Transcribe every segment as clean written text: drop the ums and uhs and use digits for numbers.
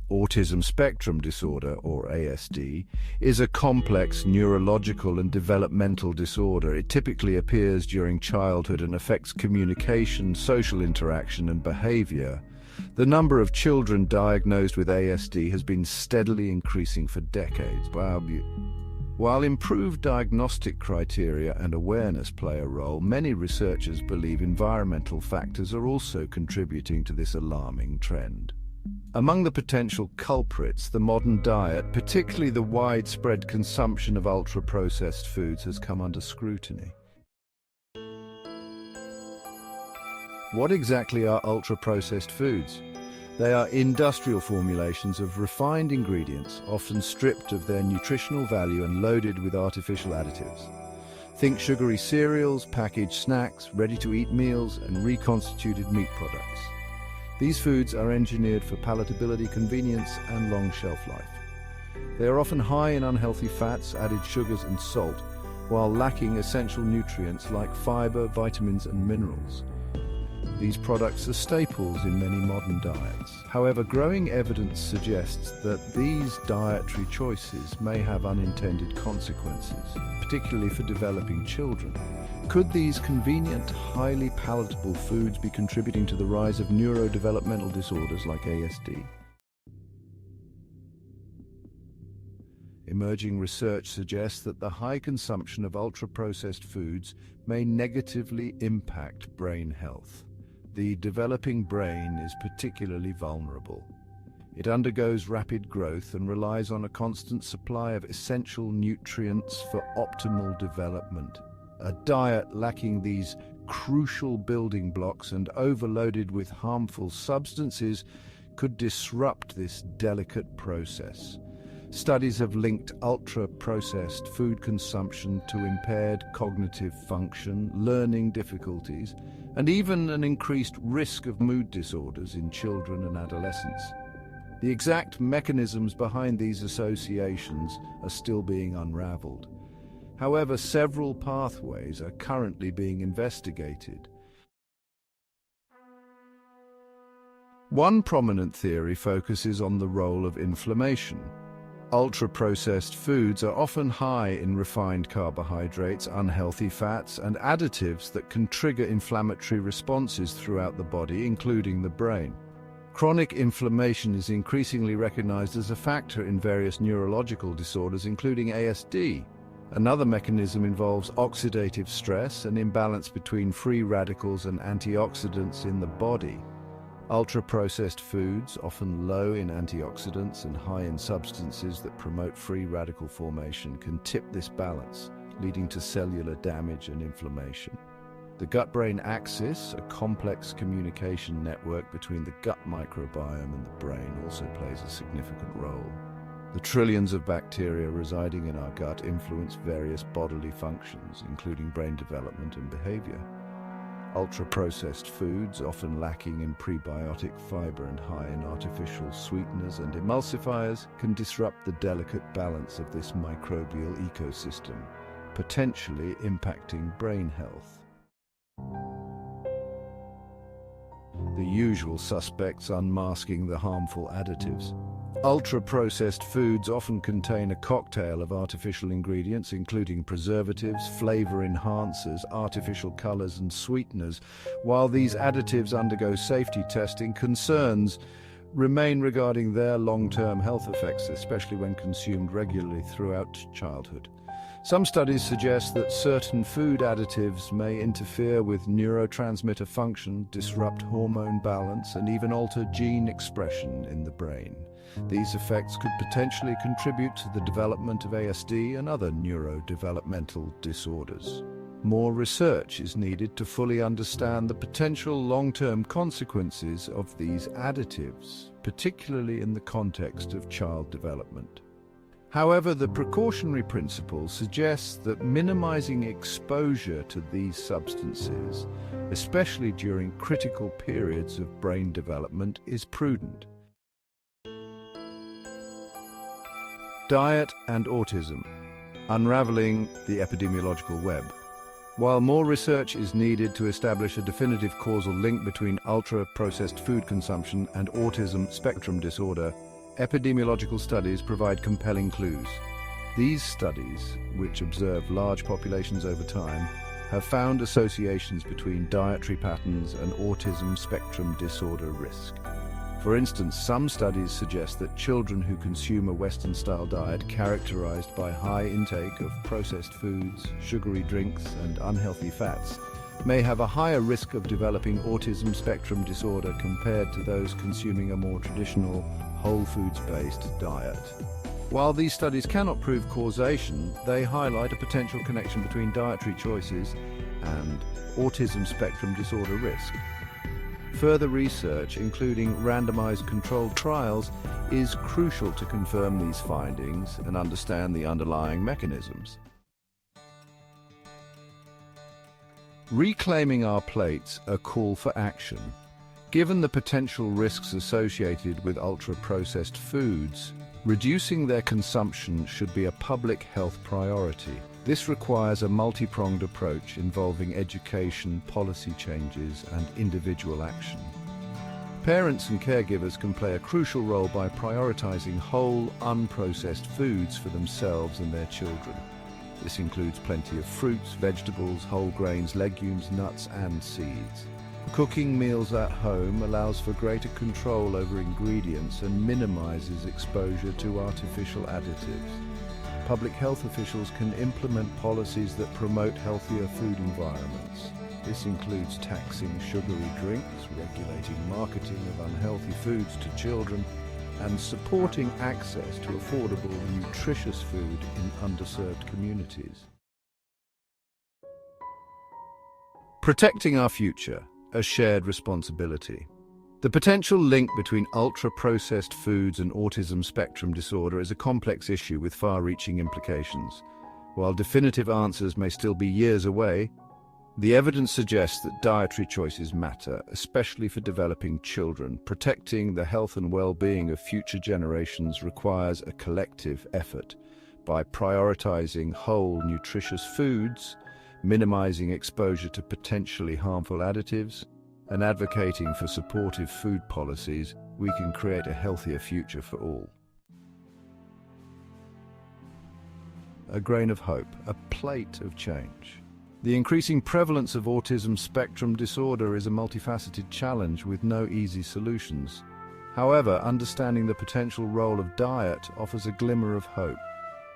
Autism spectrum disorder, or ASD, is a complex neurological and developmental disorder. It typically appears during childhood and affects communication, social interaction, and behavior. The number of children diagnosed with ASD has been steadily increasing for decades. While improved diagnostic criteria and awareness play a role, many researchers believe environmental factors are also contributing to this alarming trend. Among the potential culprits, the modern diet, particularly the widespread consumption of ultra-processed foods, has come under scrutiny. What exactly are ultra-processed foods? They are industrial formulations of refined ingredients, often stripped of their nutritional value and loaded with artificial additives. Think sugary cereals, packaged snacks, ready-to-eat meals, and reconstituted meat products. These foods are engineered for palatability, convenience, and long shelf life. They are often high in unhealthy fats, added sugars, and salt, while lacking essential nutrients like fiber, vitamins, and minerals. These products are staples in many modern diets. However, growing evidence suggests that these dietary choices may have unintended consequences, particularly for developing children. Could these convenient, highly palatable foods be contributing to the rise of neurodevelopmental disorders like ASD? Emerging research suggests that the high consumption of ultra-processed foods may negatively impact brain health. The developing brain is particularly vulnerable. It undergoes rapid growth and relies on a constant supply of essential nutrients for optimal development. A diet lacking these crucial building blocks and overloaded with harmful substances could disrupt this delicate process. Studies have linked ultra-processed food consumption to impaired cognitive function, learning difficulties, and even an increased risk of mood disorders in children and adolescents. The exact mechanisms behind these associations are still being unraveled. However, several pathways are currently being investigated. One prominent theory focuses on the role of inflammation. Ultra-processed foods are often high in refined carbohydrates, unhealthy fats, and additives that can trigger inflammatory responses throughout the body, including the brain. Chronic inflammation is increasingly recognized as a factor in various neurological disorders, including ASD. Another mechanism involves oxidative stress, an imbalance between free radicals and antioxidants in the body. Ultra-processed foods, often low in antioxidants and high in substances that promote free radical formation, can tip this balance, leading to cellular damage and inflammation. The gut-brain axis, a complex communication network between the gut microbiome and the brain, also plays a significant role. The trillions of bacteria residing in our gut influence various bodily functions, including brain development and behavior. Ultra-processed foods, often lacking in prebiotic fiber and high in artificial sweeteners and emulsifiers, can disrupt the delicate balance of this microbial ecosystem, potentially impacting brain health. The usual suspects unmasking the harmful additives. Ultra-processed foods often contain a cocktail of artificial ingredients, including preservatives, flavor enhancers, artificial colors, and sweeteners. While these additives undergo safety testing, concerns remain regarding their long-term health effects, especially when consumed regularly throughout childhood. Some studies suggest that certain food additives may interfere with neurotransmitter function, disrupt hormone balance, and even alter gene expression in the brain. These effects could potentially contribute to the development of ASD and other neurodevelopmental disorders. More research is needed to fully understand the potential long-term consequences of these additives, particularly in the context of child development. However, the precautionary principle suggests that minimizing exposure to these substances, especially during critical periods of brain development, is prudent. Diet and autism. Unraveling the Epidemiological Web. While more research is needed to establish a definitive causal link between ultra-processed food consumption and autism spectrum disorder, epidemiological studies provide compelling clues. These studies, which observe large populations over time, have found associations between dietary patterns and autism spectrum disorder risk. For instance, some studies suggest that children who consume a Western-style diet characterized by high intake of processed foods, sugary drinks, and unhealthy fats may have a higher risk of developing autism spectrum disorder compared to those consuming a more traditional, whole foods-based diet. While these studies cannot prove causation, they highlight a potential connection between dietary choices and autism spectrum disorder risk. Further research, including randomized controlled trials, is crucial to confirm these findings and understand the underlying mechanisms. Reclaiming our plates, a call for action. Given the potential risks associated with ultra-processed foods, reducing their consumption should be a public health priority. This requires a multi-pronged approach involving education, policy changes, and individual action. Parents and caregivers can play a crucial role by prioritizing whole, unprocessed foods for themselves and their children. This includes plenty of fruits, vegetables, whole grains, legumes, nuts, and seeds. Cooking meals at home allows for greater control over ingredients and minimizes exposure to artificial additives. Public health officials can implement policies that promote healthier food environments. This includes taxing sugary drinks, regulating marketing of unhealthy foods to children, and supporting access to affordable, nutritious food in underserved communities. Protecting our future, a shared responsibility. The potential link between ultra-processed foods and autism spectrum disorder is a complex issue with far-reaching implications. While definitive answers may still be years away, the evidence suggests that dietary choices matter, especially for developing children. Protecting the health and well-being of future generations requires a collective effort. By prioritizing whole, nutritious foods, minimizing exposure to potentially harmful additives, and advocating for supportive food policies, we can create a healthier future for all. A grain of hope, a plate of change. The increasing prevalence of autism spectrum disorder is a multifaceted challenge with no easy solutions. However, understanding the potential role of diet offers a glimmer of hope.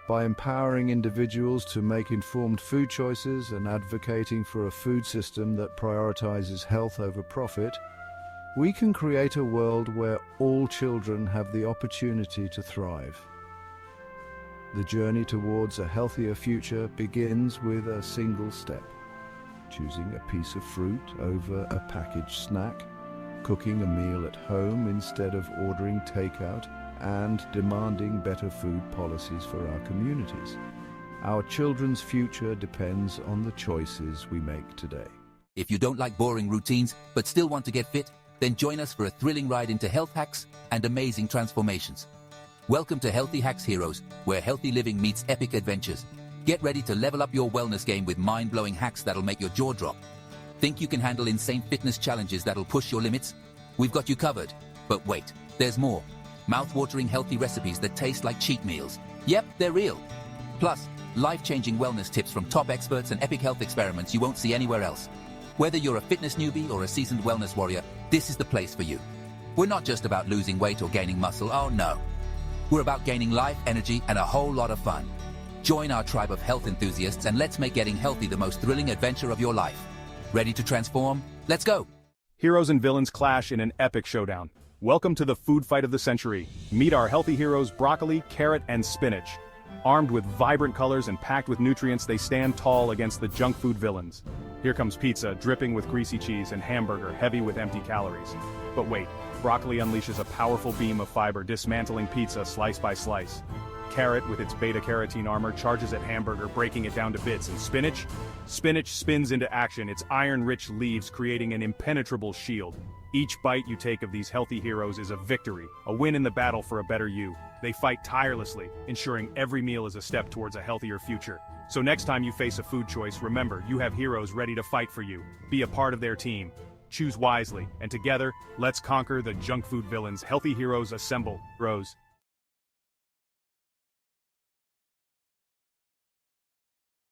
By empowering individuals to make informed food choices and advocating for a food system that prioritizes health over profit, we can create a world where all children have the opportunity to thrive. The journey towards a healthier future begins with a single step: choosing a piece of fruit over a packaged snack, cooking a meal at home instead of ordering takeout, and demanding better food policies for our communities. Our children's future depends on the choices we make today. If you don't like boring routines but still want to get fit, then join us for a thrilling ride into health hacks and amazing transformations. Welcome to Healthy Hacks Heroes, where healthy living meets epic adventures. Get ready to level up your wellness game with mind-blowing hacks that'll make your jaw drop. Think you can handle insane fitness challenges that'll push your limits? We've got you covered. But wait, there's more. Mouth-watering healthy recipes that taste like cheat meals. Yep, they're real. Plus, life-changing wellness tips from top experts and epic health experiments you won't see anywhere else. Whether you're a fitness newbie or a seasoned wellness warrior, this is the place for you. We're not just about losing weight or gaining muscle, oh no. We're about gaining life, energy, and a whole lot of fun. Join our tribe of health enthusiasts and let's make getting healthy the most thrilling adventure of your life. Ready to transform? Let's go! Heroes and villains clash in an epic showdown. Welcome to the food fight of the century. Meet our healthy heroes broccoli, carrot, and spinach. Armed with vibrant colors and packed with nutrients, they stand tall against the junk food villains. Here comes pizza, dripping with greasy cheese, and hamburger, heavy with empty calories. But wait, broccoli unleashes a powerful beam of fiber, dismantling pizza slice by slice. Carrot, with its beta-carotene armor, charges at hamburger, breaking it down to bits. And spinach? Spinach spins into action, its iron-rich leaves creating an impenetrable shield. Each bite you take of these healthy heroes is a victory, a win in the battle for a better you. They fight tirelessly, ensuring every meal is a step towards a healthier future. So next time you face a food choice, remember, you have heroes ready to fight for you. Be a part of their team. Choose wisely, and together, let's conquer the junk food villains. Healthy heroes assemble. Rose.